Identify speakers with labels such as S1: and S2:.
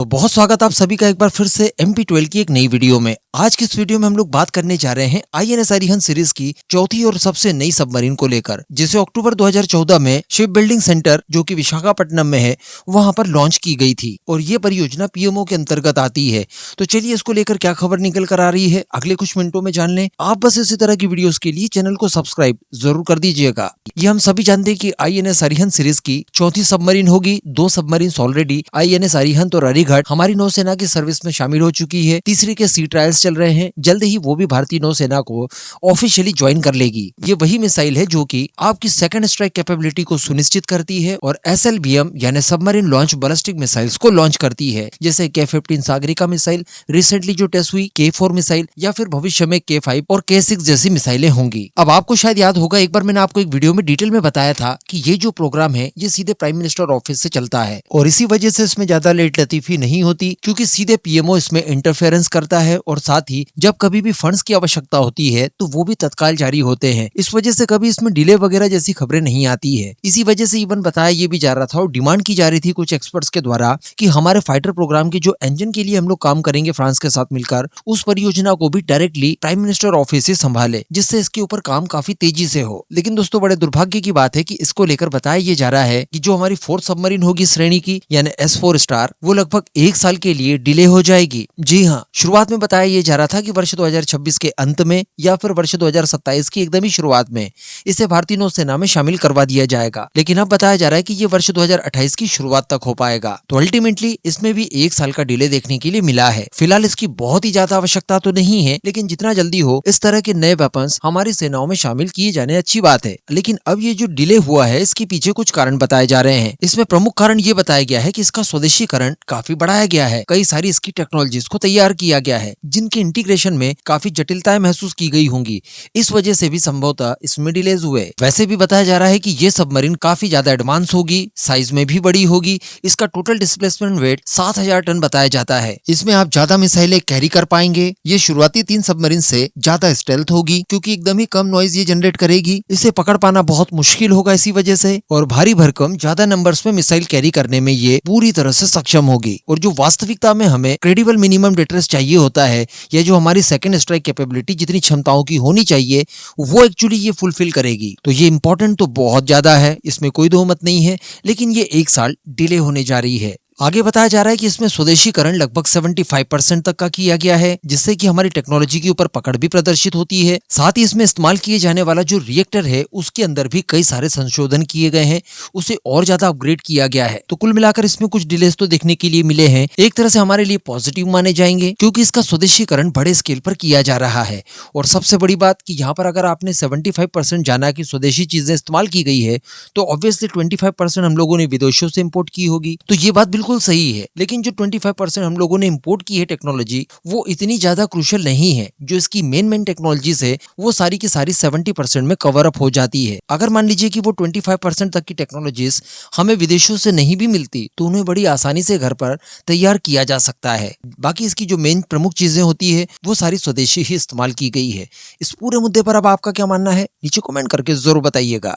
S1: तो बहुत स्वागत आप सभी का एक बार फिर से MP12 की एक नई वीडियो में। आज की इस वीडियो में हम लोग बात करने जा रहे हैं INS अरिहंत सीरीज की चौथी और सबसे नई सबमरीन को लेकर, जिसे अक्टूबर 2014 में शिप बिल्डिंग सेंटर जो कि विशाखापट्टनम में है वहां पर लॉन्च की गई थी और ये परियोजना PMO के अंतर्गत आती है। तो चलिए इसको लेकर क्या खबर निकल कर आ रही है अगले कुछ मिनटों में जान लें। आप बस इसी तरह की वीडियोस के लिए चैनल को सब्सक्राइब जरूर कर दीजिएगा। ये हम सभी जानते हैं कि INS अरिहंत सीरीज की चौथी सबमरीन होगी। 2 सबमरीन ऑलरेडी INS अरिहंत और अरिघट हमारी नौसेना की सर्विस में शामिल हो चुकी है। तीसरी के सी ट्रायल्स चल रहे हैं, जल्द ही वो भी भारतीय नौसेना को ऑफिशियली ज्वाइन कर लेगी। ये वही मिसाइल है जो कि आपकी सेकंड स्ट्राइक कैपेबिलिटी को सुनिश्चित करती है और SLBM यानी सबमरीन लॉन्च बैलिस्टिक मिसाइल्स को लॉन्च करती है, जैसे K-15 सागरिका मिसाइल, रिसेंटली जो टेस्ट हुई K4 मिसाइल या फिर भविष्य में K5 और K6 जैसी मिसाइलें होंगी। अब आपको शायद याद होगा, एक बार मैंने आपको एक वीडियो में डिटेल में बताया था कि ये जो प्रोग्राम है ये सीधे प्राइम मिनिस्टर ऑफिस से चलता है और इसी वजह से इसमें ज्यादा लेट लतीफी नहीं होती, क्योंकि सीधे PMO इसमें इंटरफेरेंस करता है और साथ ही जब कभी भी फंड्स की आवश्यकता होती है तो वो भी तत्काल जारी होते हैं। इस वजह से कभी इसमें डिले वगैरह जैसी खबरें नहीं आती है। इसी वजह से इवन बताया ये भी जा रहा था और डिमांड की जा रही थी कुछ एक्सपर्ट्स के द्वारा कि हमारे फाइटर प्रोग्राम के जो इंजन के लिए हम लोग काम करेंगे फ्रांस के साथ मिलकर, उस परियोजना को भी डायरेक्टली प्राइम मिनिस्टर ऑफिस से संभाले, जिससे इसके ऊपर काम काफी तेजी से हो। लेकिन दोस्तों बड़े दुर्भाग्य की बात है कि इसको लेकर बताया ये जा रहा है कि जो हमारी फोर्थ सबमरीन होगी श्रेणी की यानी S4 स्टार, वो लगभग 1 साल के लिए डिले हो जाएगी। जी हाँ, शुरुआत में बताया ये जा रहा था कि वर्ष 2026 के अंत में या फिर वर्ष 2027 की एकदम ही शुरुआत में इसे भारतीय नौसेना में शामिल करवा दिया जाएगा, लेकिन अब बताया जा रहा है कि ये वर्ष 2028 की शुरुआत तक हो पाएगा। तो अल्टीमेटली इसमें भी 1 साल का डिले देखने के लिए मिला है। फिलहाल इसकी बहुत ही ज्यादा आवश्यकता तो नहीं है, लेकिन जितना जल्दी हो इस तरह के नए वेपन्स हमारी सेनाओं में शामिल किए जाने अच्छी बात है। लेकिन अब ये जो डिले हुआ है इसके पीछे कुछ कारण बताए जा रहे हैं। इसमें प्रमुख कारण ये बताया गया है कि इसका स्वदेशीकरण काफी बढ़ाया गया है। कई सारी इसकी टेक्नोलॉजीज को तैयार किया गया है जिनके इंटीग्रेशन में काफी जटिलताएं महसूस की गई होंगी। इस वजह से भी संभवतः इसमें डिलेज हुए। वैसे भी बताया जा रहा है कि ये सबमरीन काफी ज्यादा एडवांस होगी, साइज में भी बड़ी होगी। इसका टोटल डिस्प्लेसमेंट वेट 7000 टन बताया जाता है। इसमें आप ज्यादा मिसाइलें कैरी कर पाएंगे। ये शुरुआती 3 सबमरीन से ज्यादा स्टेल्थ होगी, क्योंकि एकदम ही कम नॉइज ये जनरेट करेगी। इसे पकड़ पाना बहुत मुश्किल होगा इसी वजह से, और भारी भरकम ज्यादा नंबर्स में मिसाइल कैरी करने में ये पूरी तरह से सक्षम होगी। और जो वास्तविकता में हमें क्रेडिबल मिनिमम डिटरेंस चाहिए होता है, या जो हमारी सेकंड स्ट्राइक कैपेबिलिटी जितनी क्षमताओं की होनी चाहिए, वो एक्चुअली ये फुलफिल करेगी। तो ये इंपॉर्टेंट तो बहुत ज्यादा है, इसमें कोई दो मत नहीं है, लेकिन ये 1 साल डिले होने जा रही है। आगे बताया जा रहा है कि इसमें स्वदेशीकरण लगभग 75% तक का किया गया है, जिससे कि हमारी टेक्नोलॉजी के ऊपर पकड़ भी प्रदर्शित होती है। साथ ही इसमें इस्तेमाल किए जाने वाला जो रिएक्टर है उसके अंदर भी कई सारे संशोधन किए गए हैं, उसे और ज्यादा अपग्रेड किया गया है। तो कुल मिलाकर इसमें कुछ डिलेस तो देखने के लिए मिले हैं, एक तरह से हमारे लिए पॉजिटिव माने जाएंगे, क्योंकि इसका स्वदेशीकरण बड़े स्केल पर किया जा रहा है। और सबसे बड़ी बात कि यहाँ पर अगर आपने 75% जाना कि स्वदेशी चीजें इस्तेमाल की गई है, तो ऑब्वियसली 25% हम लोगों ने विदेशों से इम्पोर्ट की होगी। तो ये बात बिल्कुल सही है, लेकिन जो 25% हम लोगों ने इंपोर्ट की है टेक्नोलॉजी, वो इतनी ज्यादा क्रूशियल नहीं है। जो इसकी मेन टेक्नोलॉजीज है वो सारी की सारी 70% में कवर अप हो जाती है। अगर मान लीजिए कि वो 25% तक की टेक्नोलॉजीज हमें विदेशों से नहीं भी मिलती, तो उन्हें बड़ी आसानी से घर पर तैयार किया जा सकता है। बाकी इसकी जो मेन प्रमुख चीजें होती है वो सारी स्वदेशी ही इस्तेमाल की गई है। इस पूरे मुद्दे पर अब आपका क्या मानना है, नीचे कमेंट करके जरूर बताइएगा।